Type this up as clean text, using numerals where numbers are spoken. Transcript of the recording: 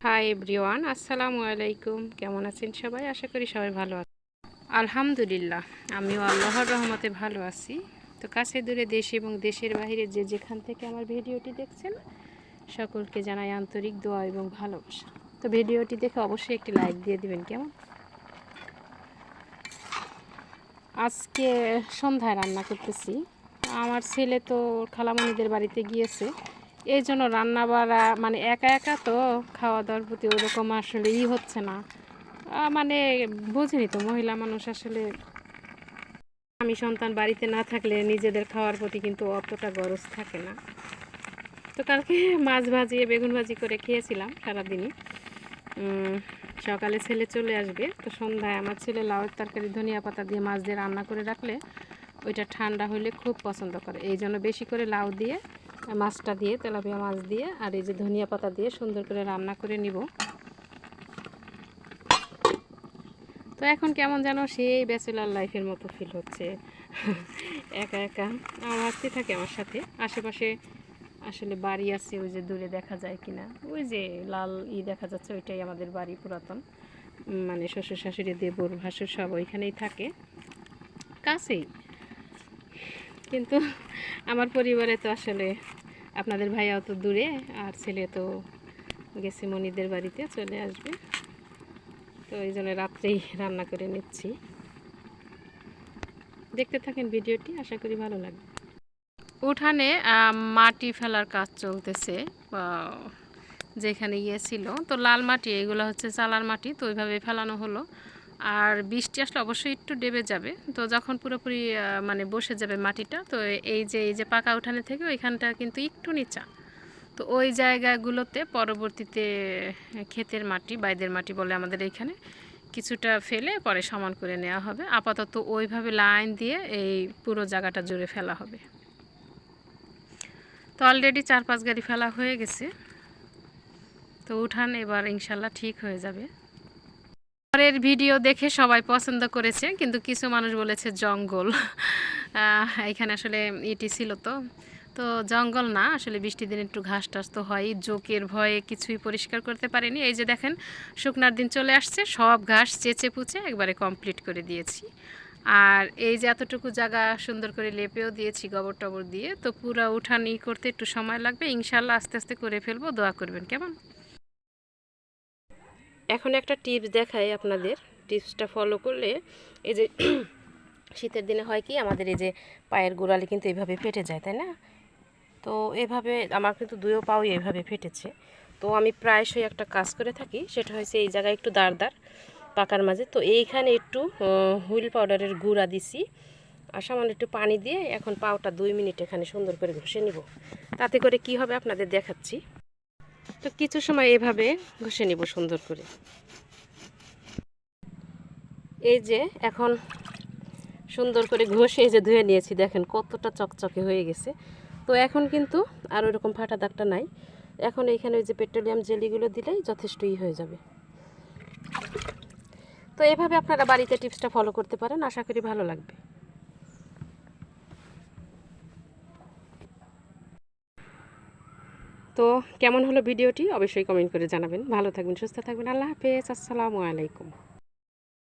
Hi everyone, আসসালামু আলাইকুম। কেমন আছেন সবাই? আশা করি সবাই ভালো আছেন। আলহামদুলিল্লাহ, আমিও আল্লাহর রহমতে ভালো আছি। তো কাছে দূরে দেশ এবং দেশের বাইরে যে যেখান থেকে আমার ভিডিওটি দেখছেন সকলকে জানাই আন্তরিক দোয়া এবং ভালোবাসা। তো ভিডিওটি দেখে অবশ্যই একটি লাইক দিয়ে দিবেন। কেমন? আজকে সন্ধ্যায় রান্না করতেছি। আমার ছেলে তো খালামণিদের বাড়িতে গিয়েছে, এই জন্য রান্না বাড়া মানে একা একা তো খাওয়া দাওয়ার প্রতি ওরকম আসলে হচ্ছে না। মানে বুঝিনি তো, মহিলা মানুষ আসলে আমি সন্তান বাড়িতে না থাকলে নিজেদের খাওয়ার প্রতি কিন্তু অতটা গরজ থাকে না। তো কালকে মাছ ভাজিয়ে বেগুন ভাজি করে খেয়েছিলাম সারাদিনই। সকালে ছেলে চলে আসবে, তো সন্ধ্যায় আমার ছেলে লাউয়ের তরকারি ধনিয়া পাতা দিয়ে মাছ দিয়ে রান্না করে রাখলে ওইটা ঠান্ডা হলে খুব পছন্দ করে। এই জন্য বেশি করে লাউ দিয়ে মাছটা দিয়ে তেলাপিয়া মাছ দিয়ে আর এই যে ধনিয়া পাতা দিয়ে সুন্দর করে রান্না করে নিব। তো এখন কেমন যেন সেই ব্যাচেলার লাইফের মতো ফিল হচ্ছে। একা একা আমার ভাবতে থাকে আমার সাথে আশেপাশে আসলে বাড়ি আছে, ওই যে দূরে দেখা যায় কিনা, ওই যে লাল দেখা যাচ্ছে, ওইটাই আমাদের বাড়ি পুরাতন। মানে শ্বশুর শাশুড়ি দেবর ভাসুর সব ওইখানেই থাকে, কাছেই। কিন্তু আমার পরিবারে তো আসলে আপনাদের ভাইয়াও তো দূরে, আর ছেলে তো গেছে মনিদের বাড়িতে, চলে আসবে। তো এই জন্য রাত্রেই রান্না করে নিচ্ছি। দেখতে থাকেন ভিডিওটি, আশা করি ভালো লাগবে। উঠানে মাটি ফেলার কাজ চলতেছে। যেখানে গিয়েছিল তো লাল মাটি, এগুলো হচ্ছে চালার মাটি, তো ওইভাবে ফেলানো হলো। আর বৃষ্টি আসলে অবশ্যই একটু ডেবে যাবে, তো যখন পুরোপুরি মানে বসে যাবে মাটিটা, তো এই যে পাকা উঠানে থেকে ওইখানটা কিন্তু একটু নিচা, তো ওই জায়গাগুলোতে পরবর্তীতে ক্ষেতের মাটি, বাইদের মাটি বলে আমাদের এইখানে, কিছুটা ফেলে পরে সমান করে নেওয়া হবে। আপাতত ওইভাবে লাইন দিয়ে এই পুরো জায়গাটা জুড়ে ফেলা হবে। তো অলরেডি 4-5 গাড়ি ফেলা হয়ে গেছে, তো উঠান এবার ইনশাল্লাহ ঠিক হয়ে যাবে। পরের ভিডিও দেখে সবাই পছন্দ করেছে, কিন্তু কিছু মানুষ বলেছে জঙ্গল। এখানে আসলে ইটি ছিল তো, তো জঙ্গল না, আসলে বৃষ্টির দিন একটু ঘাস টাস তো হয়, জোকের ভয়ে কিছুই পরিষ্কার করতে পারিনি। এই যে দেখেন, শুকনার দিন চলে আসছে, সব ঘাস চেঁচে পুচে একবারে কমপ্লিট করে দিয়েছি। আর এই যে এতটুকু জায়গা সুন্দর করে লেপেও দিয়েছি গোবর টবর দিয়ে, তো পুরো উঠানি করতে একটু সময় লাগবে, ইনশাল্লাহ আস্তে আস্তে করে ফেলবো, দোয়া করবেন কেমন। এখন একটা টিপস দেখাই আপনাদের, টিপসটা ফলো করলে এই যে শীতের দিনে হয় কি, আমাদের এই যে পায়ের গোড়ালি কিন্তু এইভাবে ফেটে যায়, তাই না? তো এভাবে আমার কিন্তু দুয়ো পাওই এভাবে ফেটেছে। তো আমি প্রায়শই একটা কাজ করে থাকি, সেটা হচ্ছে এই জায়গায় একটু দাঁড় পাকার মাঝে, তো এইখানে একটু হুইল পাউডারের গুঁড়া দিছি আর সামান্য একটু পানি দিয়ে এখন পাউটা 2 মিনিট এখানে সুন্দর করে ঘষে নিব। তাতে করে কি হবে আপনাদের দেখাচ্ছি। তো কিছু সময় এভাবে ঘষে নিব সুন্দর করে। এই যে এখন সুন্দর করে ঘষে এই যে ধুয়ে নিয়েছি, দেখেন কতটা চকচকে হয়ে গেছে। তো এখন কিন্তু আর ওইরকম ফাটা দাগটা নাই। এখন এইখানে ওই যে পেট্রোলিয়াম জেলিগুলো দিলেই যথেষ্টই হয়ে যাবে। তো এভাবে আপনারা বাড়িতে টিপসটা ফলো করতে পারেন, আশা করি ভালো লাগবে। তো কেমন হলো ভিডিওটি অবশ্যই কমেন্ট করে জানাবেন। ভালো থাকবেন, সুস্থ থাকবেন, আল্লাহ হাফেজ, আসসালামু আলাইকুম।